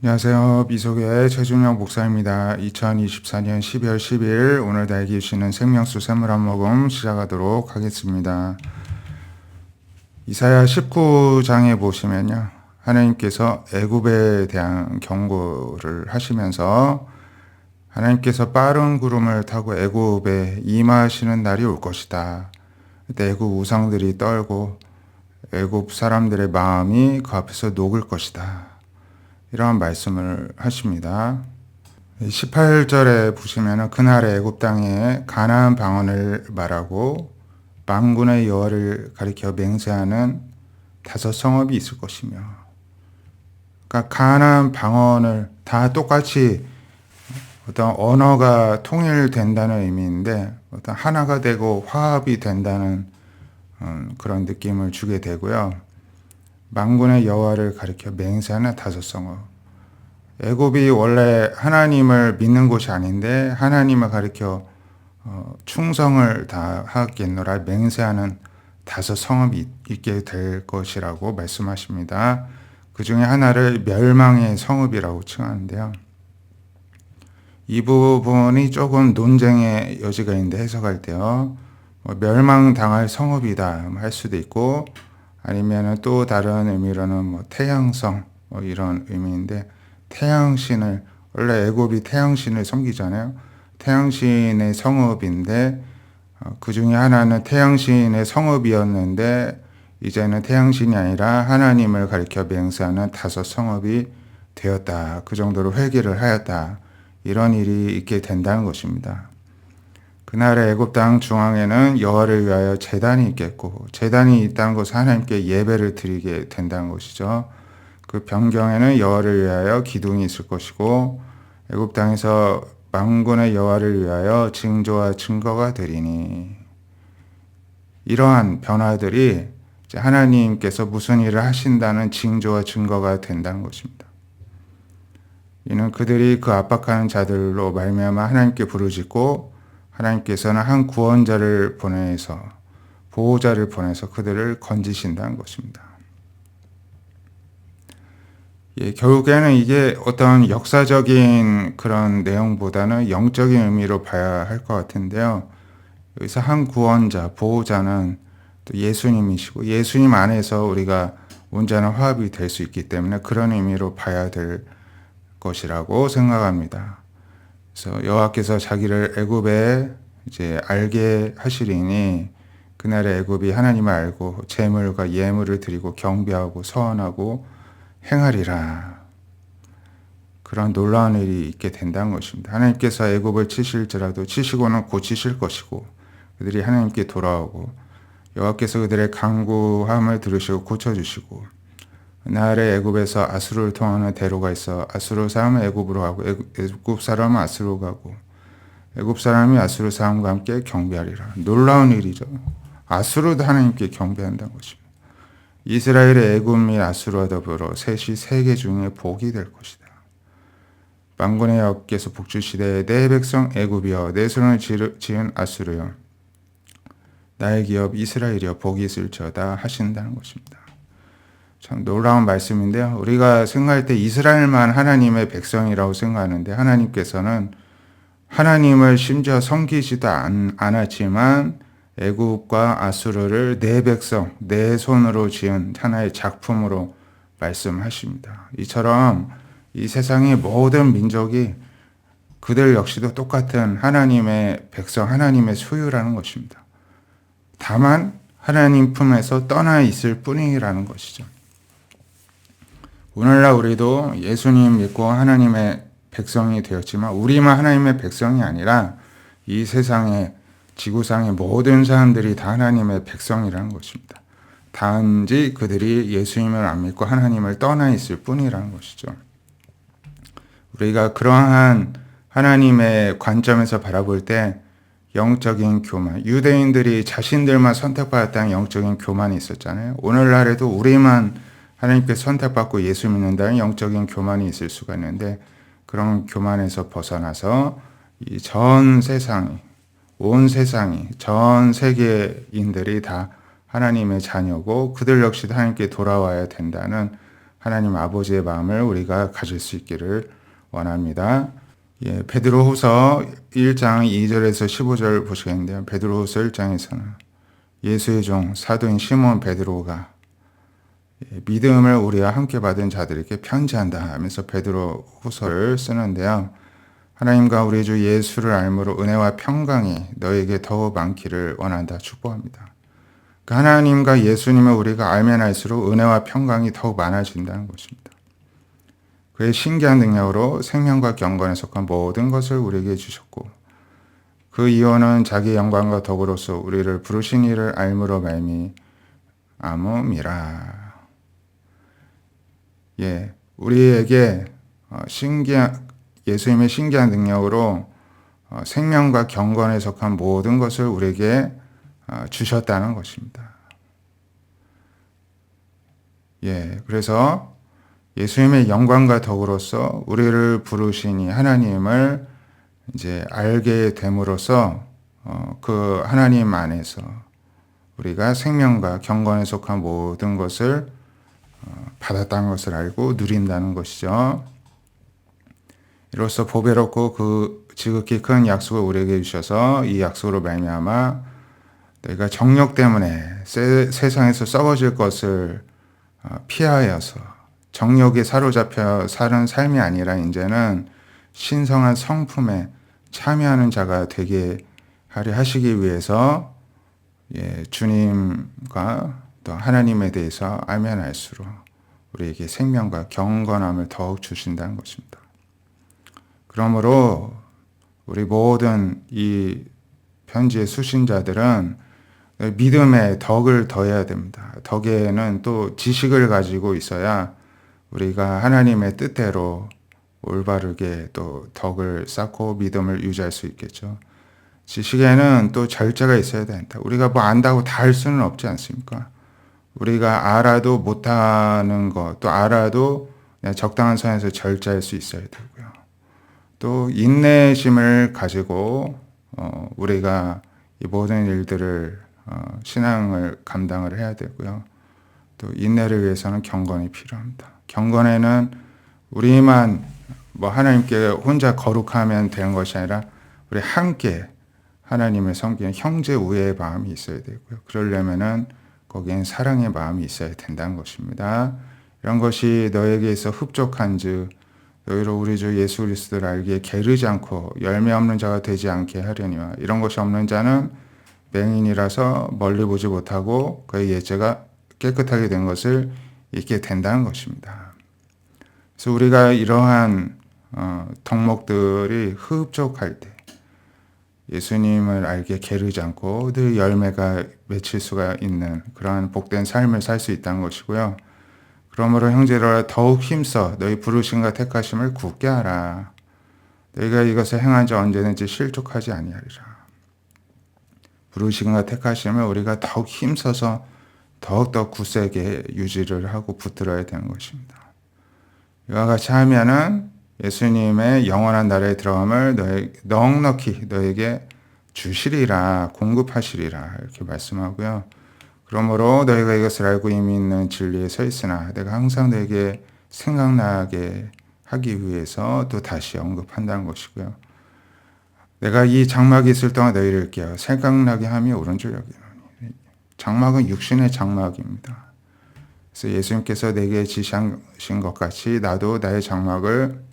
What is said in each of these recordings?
안녕하세요. 미소교회 최준영 목사입니다. 2024년 12월 10일 오늘 나에게 주시는 생명수 샘물 한 모금 시작하도록 하겠습니다. 이사야 19장에 보시면요. 하나님께서 애굽에 대한 경고를 하시면서 하나님께서 빠른 구름을 타고 애굽에 임하시는 날이 올 것이다. 그때 애굽 우상들이 떨고 애굽 사람들의 마음이 그 앞에서 녹을 것이다. 이러한 말씀을 하십니다. 18절에 보시면 그날의 애굽 땅에 가나안 방언을 말하고 만군의 여호와를 가리켜 맹세하는 5 성읍이 있을 것이며, 그러니까 가나안 방언을 다 똑같이 어떤 언어가 통일된다는 의미인데 어떤 하나가 되고 화합이 된다는 그런 느낌을 주게 되고요. 만군의 여호와를 가리켜 맹세하는 5 성읍. 애굽이 원래 하나님을 믿는 곳이 아닌데 하나님을 가리켜 충성을 다하겠노라 맹세하는 5 성읍이 있게 될 것이라고 말씀하십니다. 그 중에 하나를 멸망의 성읍이라고 칭하는데요. 이 부분이 조금 논쟁의 여지가 있는데 해석할 때요. 멸망당할 성읍이다 할 수도 있고, 아니면 또 다른 의미로는 태양성 이런 의미인데, 태양신을, 원래 애굽이 태양신을 섬기잖아요. 태양신의 성읍인데 그 중에 하나는 태양신의 성읍이었는데 이제는 태양신이 아니라 하나님을 가리켜 맹세하는 5 성읍이 되었다. 그 정도로 회개를 하였다. 이런 일이 있게 된다는 것입니다. 그날의 애굽 땅 중앙에는 여호와를 위하여 제단이 있겠고, 제단이 있다는 것은 하나님께 예배를 드리게 된다는 것이죠. 그 변경에는 여호와를 위하여 기둥이 있을 것이고, 애굽 땅에서 만군의 여호와를 위하여 징조와 증거가 되리니, 이러한 변화들이 하나님께서 무슨 일을 하신다는 징조와 증거가 된다는 것입니다. 이는 그들이 그 압박하는 자들로 말미암아 하나님께 부르짖고 하나님께서는 한 구원자를 보내서, 보호자를 보내서 그들을 건지신다는 것입니다. 결국에는 이게 어떤 역사적인 그런 내용보다는 영적인 의미로 봐야 할 것 같은데요. 여기서 한 구원자, 보호자는 또 예수님이시고, 예수님 안에서 우리가 온전한 화합이 될 수 있기 때문에 그런 의미로 봐야 될 것이라고 생각합니다. 그래서 여호와께서 자기를 애굽에 이제 알게 하시리니 그날의 애굽이 하나님을 알고 제물과 예물을 드리고 경배하고 서원하고 행하리라. 그런 놀라운 일이 있게 된다는 것입니다. 하나님께서 애굽을 치실지라도 치시고는 고치실 것이고, 그들이 하나님께 돌아오고 여호와께서 그들의 간구함을 들으시고 고쳐주시고, 그날의 애굽에서 아수르를 통하는 대로가 있어 아수르 사람은 애굽으로 가고 애굽 사람은 아수르로 가고 애굽 사람이 아수르 사람과 함께 경배하리라. 놀라운 일이죠. 아수르도 하나님께 경배한다는 것입니다. 이스라엘의 애굽 및 아수르와 더불어 셋이 세계 중에 복이 될 것이다. 만군의 여호와께서 복주시되 내 백성 애굽이여, 내 손을 지은 아수르여, 나의 기업 이스라엘이여 복이 있을지어다 하신다는 것입니다. 참 놀라운 말씀인데요. 우리가 생각할 때 이스라엘만 하나님의 백성이라고 생각하는데 하나님께서는 하나님을 심지어 섬기지도 않았지만 애굽과 아수르를 내 백성, 내 손으로 지은 하나의 작품으로 말씀하십니다. 이처럼 이 세상의 모든 민족이 그들 역시도 똑같은 하나님의 백성, 하나님의 소유라는 것입니다. 다만 하나님 품에서 떠나 있을 뿐이라는 것이죠. 오늘날 우리도 예수님 믿고 하나님의 백성이 되었지만 우리만 하나님의 백성이 아니라 이 세상의 지구상의 모든 사람들이 다 하나님의 백성이라는 것입니다. 단지 그들이 예수님을 안 믿고 하나님을 떠나 있을 뿐이라는 것이죠. 우리가 그러한 하나님의 관점에서 바라볼 때 영적인 교만, 유대인들이 자신들만 선택받았다는 영적인 교만이 있었잖아요. 오늘날에도 우리만 하나님께 선택받고 예수 믿는다는 영적인 교만이 있을 수가 있는데, 그런 교만에서 벗어나서 이 전 세상이, 온 세상이, 전 세계인들이 다 하나님의 자녀고 그들 역시도 하나님께 돌아와야 된다는 하나님 아버지의 마음을 우리가 가질 수 있기를 원합니다. 예, 베드로후서 1장 2절에서 15절 보시겠는데요. 베드로후서 1장에서는 예수의 종 사도인 시몬 베드로가 믿음을 우리와 함께 받은 자들에게 편지한다 하면서 베드로후서를 쓰는데요. 하나님과 우리 주 예수를 알므로 은혜와 평강이 너에게 더욱 많기를 원한다 축복합니다. 하나님과 예수님을 우리가 알면 알수록 은혜와 평강이 더욱 많아진다는 것입니다. 그의 신기한 능력으로 생명과 경건에 속한 모든 것을 우리에게 주셨고 그 이유는 자기 영광과 덕으로서 우리를 부르신 이를 알므로 말미암음이라. 예, 우리에게 예수님의 신기한 능력으로 생명과 경건에 속한 모든 것을 우리에게 주셨다는 것입니다. 예, 그래서 예수님의 영광과 덕으로서 우리를 부르시니 하나님을 이제 알게 됨으로써 그 하나님 안에서 우리가 생명과 경건에 속한 모든 것을 받았다는 것을 알고 누린다는 것이죠. 이로써 보배롭고 그 지극히 큰 약속을 우리에게 주셔서 이 약속으로 말미암아 너희가 정욕 때문에 세상에서 썩어질 것을 피하여서 정욕에 사로잡혀 사는 삶이 아니라 이제는 신성한 성품에 참여하는 자가 되게 하려 하시기 위해서 주님과 또 하나님에 대해서 알면 알수록 우리에게 생명과 경건함을 더욱 주신다는 것입니다. 그러므로 우리 모든 이 편지의 수신자들은 믿음의 덕을 더해야 됩니다. 덕에는 또 지식을 가지고 있어야 우리가 하나님의 뜻대로 올바르게 또 덕을 쌓고 믿음을 유지할 수 있겠죠. 지식에는 또 절제가 있어야 된다. 우리가 뭐 안다고 다 할 수는 없지 않습니까? 우리가 알아도 못하는 것, 또 알아도 그냥 적당한 선에서 절제할 수 있어야 되고요. 또 인내심을 가지고 우리가 이 모든 일들을 신앙을 감당을 해야 되고요. 또 인내를 위해서는 경건이 필요합니다. 경건에는 우리만 뭐 하나님께 혼자 거룩하면 되는 것이 아니라 우리 함께 하나님을 섬기는 형제 우애의 마음이 있어야 되고요. 그러려면은 거기엔 사랑의 마음이 있어야 된다는 것입니다. 이런 것이 너에게서 흡족한즉 너희로 우리 주 예수 그리스도를 알기에 게으르지 않고 열매 없는 자가 되지 않게 하려니와 이런 것이 없는 자는 맹인이라서 멀리 보지 못하고 그의 예체가 깨끗하게 된 것을 잊게 된다는 것입니다. 그래서 우리가 이러한 덕목들이 흡족할 때 예수님을 알기에 게으르지 않고 늘 열매가 맺힐 수가 있는 그러한 복된 삶을 살 수 있다는 것이고요. 그러므로 형제들아 더욱 힘써 너희 부르심과 택하심을 굳게 하라. 너희가 이것을 행한 자 언제든지 실족하지 아니하리라. 부르심과 택하심을 우리가 더욱 힘써서 더욱더 굳세게 유지를 하고 붙들어야 되는 것입니다. 이와 같이 하면은 예수님의 영원한 나라에 들어감을 넉넉히 너에게 주시리라, 공급하시리라 이렇게 말씀하고요. 그러므로 너희가 이것을 알고 이미 있는 진리에 서 있으나 내가 항상 너에게 생각나게 하기 위해서 또 다시 언급한다는 것이고요. 내가 이 장막이 있을 동안 너희를 깨어 생각나게 하며 오른줄 여기노니. 장막은 육신의 장막입니다. 그래서 예수님께서 내게 지시하신 것 같이 나도 나의 장막을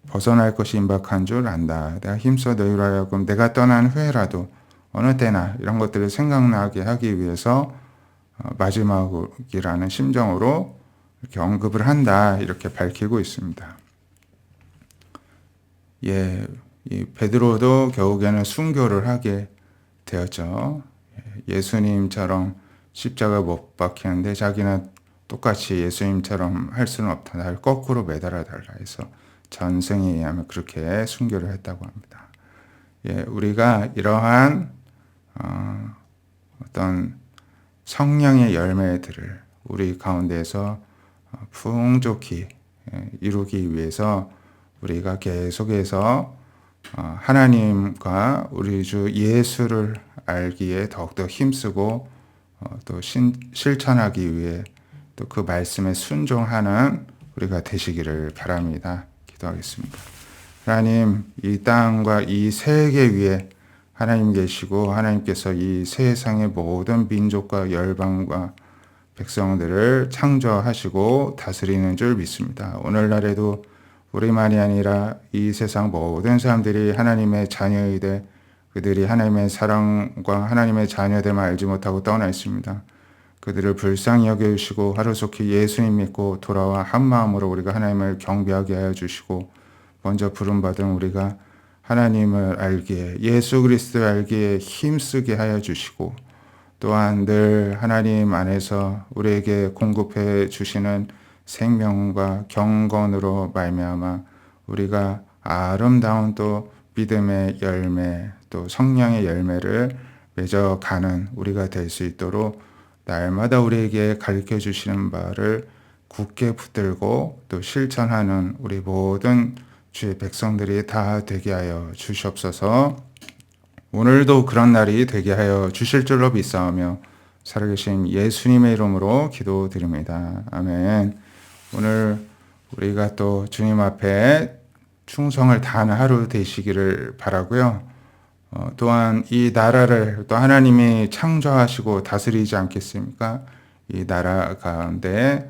벗어날 것이 임박한 줄 안다. 내가 힘써 너희로 하여금 내가 떠난 후에라도 어느 때나 이런 것들을 생각나게 하기 위해서 마지막이라는 심정으로 이렇게 언급을 한다. 이렇게 밝히고 있습니다. 예, 이 베드로도 결국에는 순교를 하게 되었죠. 예수님처럼 십자가 못 박히는데 자기는 똑같이 예수님처럼 할 수는 없다. 나를 거꾸로 매달아 달라 해서 전승에 의하면 그렇게 순교를 했다고 합니다. 예, 우리가 이러한 어떤 성령의 열매들을 우리 가운데에서 풍족히 이루기 위해서 우리가 계속해서 하나님과 우리 주 예수를 알기에 더욱더 힘쓰고 또 실천하기 위해 또 그 말씀에 순종하는 우리가 되시기를 바랍니다. 기도하겠습니다. 하나님, 이 땅과 이 세계 위에 하나님 계시고 하나님께서 이 세상의 모든 민족과 열방과 백성들을 창조하시고 다스리는 줄 믿습니다. 오늘날에도 우리만이 아니라 이 세상 모든 사람들이 하나님의 자녀이되 그들이 하나님의 사랑과 하나님의 자녀됨을 알지 못하고 떠나 있습니다. 그들을 불쌍히 여겨주시고 하루속히 예수님 믿고 돌아와 한 마음으로 우리가 하나님을 경배하게 하여 주시고 먼저 부름받은 우리가 하나님을 알기에 예수 그리스도를 알기에 힘쓰게 하여 주시고 또한 늘 하나님 안에서 우리에게 공급해 주시는 생명과 경건으로 말미암아 우리가 아름다운 또 믿음의 열매 또 성령의 열매를 맺어가는 우리가 될 수 있도록 날마다 우리에게 가르쳐 주시는 바를 굳게 붙들고 또 실천하는 우리 모든 주의 백성들이 다 되게 하여 주시옵소서. 오늘도 그런 날이 되게 하여 주실 줄로 믿사오며 살아계신 예수님의 이름으로 기도드립니다. 아멘. 오늘 우리가 또 주님 앞에 충성을 다하는 하루 되시기를 바라고요. 또한 이 나라를 또 하나님이 창조하시고 다스리지 않겠습니까? 이 나라 가운데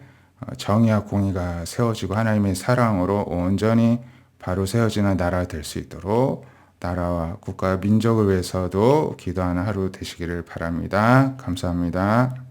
정의와 공의가 세워지고 하나님의 사랑으로 온전히 바로 세워지는 나라가 될 수 있도록 나라와 국가 민족을 위해서도 기도하는 하루 되시기를 바랍니다. 감사합니다.